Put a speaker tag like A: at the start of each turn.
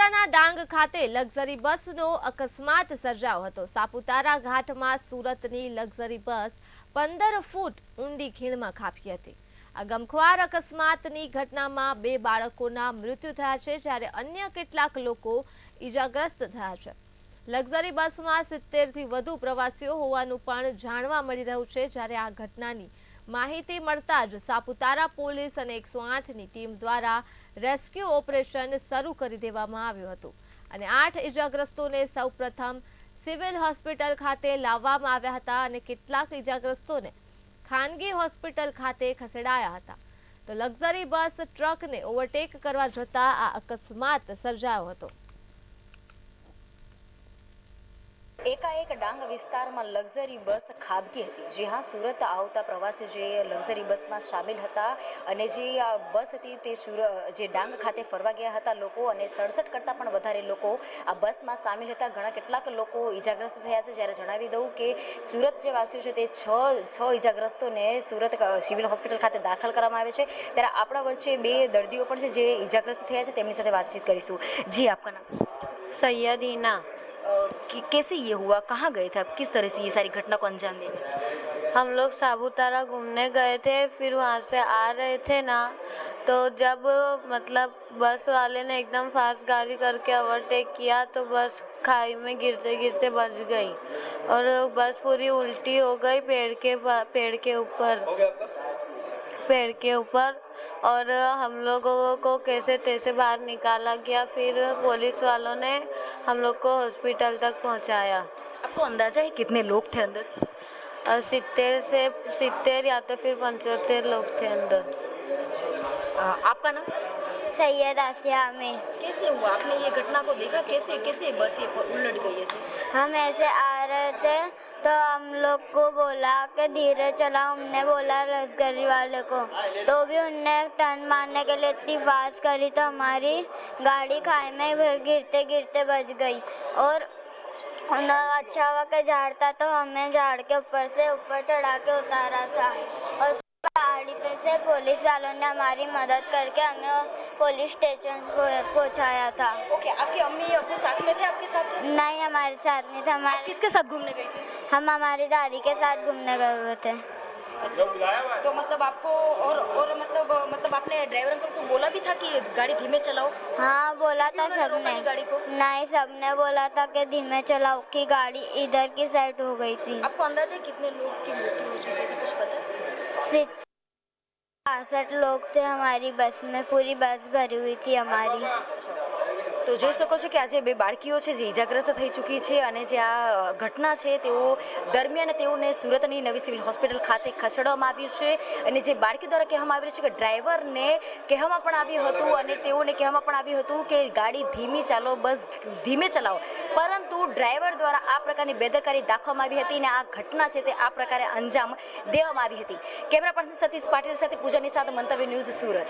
A: સાપુતારાના ડાંગ ખાતે લક્ઝરી બસનો અકસ્માત સર્જાયો હતો। સાપુતારા ઘાટમાં સુરતની લક્ઝરી બસ 15 ફૂટ ઊંડી ખીણમાં ખાબકી હતી। આ ગમખ્વાર અકસ્માતની ઘટનામાં 2 બાળકોના મૃત્યુ થયા છે, જ્યારે અન્ય કેટલાક લોકો ઈજાગ્રસ્ત થયા છે। લક્ઝરી બસમાં 70 થી વધુ પ્રવાસીઓ હોવાનું પણ જાણવા મળી રહ્યું છે, જ્યારે આ ઘટનાની માહિતી મળતા જ સાપુતારા પોલીસ અને 108ની ટીમ દ્વારા રેસ્ક્યુ ઓપરેશન શરૂ કરી દેવામાં આવ્યું હતું અને 8 ઈજાગ્રસ્તોને સૌપ્રથમ સિવિલ હોસ્પિટલ ખાતે લાવવામાં આવ્યા હતા અને કેટલાક ઈજાગ્રસ્તોને ખાનગી હોસ્પિટલ ખાતે ખસેડાયા હતા। તો લક્ઝરી બસ ટ્રકને ઓવરટેક કરવા જતા આ અકસ્માત સર્જાયો હતો।
B: એકાએક ડાંગ વિસ્તારમાં લક્ઝરી બસ ખાબકી હતી। જે હા, સુરત આવતા પ્રવાસીઓ જે લક્ઝરી બસમાં સામેલ હતા અને જે બસ હતી તે જે ડાંગ ખાતે ફરવા ગયા હતા લોકો, અને 67 કરતાં પણ વધારે લોકો આ બસમાં સામેલ હતા। ઘણા કેટલાક લોકો ઈજાગ્રસ્ત થયા છે। જ્યારે જણાવી દઉં કે સુરત જે વાસીઓ છે તે છ ઈજાગ્રસ્તોને સુરત સિવિલ હોસ્પિટલ ખાતે દાખલ કરવામાં આવે છે। ત્યારે આપણા વચ્ચે 2 દર્દીઓ પણ છે જે ઈજાગ્રસ્ત થયા છે, તેમની સાથે વાતચીત કરીશું। જી, આપકા નામ?
C: सैयद हिना।
B: कैसे ये हुआ, कहाँ गए थे आप, किस तरह से ये सारी घटना को अंजाम देने?
C: हम लोग साबुतारा घूमने गए थे, फिर वहाँ से आ रहे थे ना, तो जब मतलब बस वाले ने एकदम फास्ट गाड़ी करके ओवरटेक किया तो बस खाई में गिरते गिरते बच गई और बस पूरी उल्टी हो गई पेड़ के ऊपर और हम लोगों को कैसे तैसे बाहर निकाला गया। फिर पुलिस वालों ने हम लोग को हॉस्पिटल तक पहुंचाया।
B: आपको अंदाजा है कितने लोग थे अंदर?
C: 70 या तो फिर 75 लोग थे अंदर।
B: आपका नाम?
D: सैयद आसिया में।
B: कैसे हुआ, आपने ये घटना को देखा, कैसे कैसे बस ये उलट गई ऐसे?
D: हम ऐसे आ रहे थे तो हम लोग को बोला कि धीरे चलाओ, हमने बोला लश्करी वाले को, तो भी उनने टर्न मारने के लिए इतनी फास्ट करी तो हमारी गाड़ी खाई में गिरते गिरते बच गई। और उन्हें अच्छा हुआ कि झाड़ था तो हमें झाड़ के ऊपर से ऊपर चढ़ा के उतारा था और गाड़ी पे से पुलिस वालों ने हमारी मदद करके हमें पुलिस स्टेशन पहुंचाया था।
B: ओके, आपकी अम्मी अब्बू साथ में थे आपके साथ?
D: नहीं, हमारे साथ नहीं था। हमारे
B: किसके साथ घूमने गई थी?
D: हम हमारी दादी के साथ घूमने गए हुए थे।
B: अच्छा, तो मतलब आपको और मतलब आपने ड्राइवर अंकल को बोला भी था कि गाड़ी धीमे चलाओ?
D: हाँ, बोला था सबने।
B: गाड़ी को
D: नहीं, सबने बोला था कि धीमे चलाओ कि गाड़ी इधर की साइड हो गई थी।
B: आपको अंदाजा है कितने लोग की मृत्यु हो चुकी है, कुछ पता है?
D: 62 लोग थे हमारी बस में, पूरी बस भरी हुई थी हमारी।
B: તો જોઈ શકો છો કે આજે 2 બાળકીઓ છે જે ઈજાગ્રસ્ત થઈ ચૂકી છે અને જે આ ઘટના છે તેઓ દરમિયાન તેઓને સુરતની નવી સિવિલ હોસ્પિટલ ખાતે ખસેડવામાં આવ્યું છે। અને જે બાળકી દ્વારા કહેવામાં આવી રહ્યું છે કે ડ્રાઈવરને કહેવામાં પણ આવ્યું હતું અને તેઓને કહેવામાં પણ આવ્યું હતું કે ગાડી ધીમી ચાલો, બસ ધીમે ચલાવો, પરંતુ ડ્રાઈવર દ્વારા આ પ્રકારની બેદરકારી દાખવવામાં આવી હતી અને આ ઘટના છે તે આ પ્રકારે અંજામ દેવામાં આવી હતી। કેમેરા પર્સન સતીશ પાટીલ સાથે પૂજા નિષાદ, મંતવ્ય ન્યૂઝ, સુરત।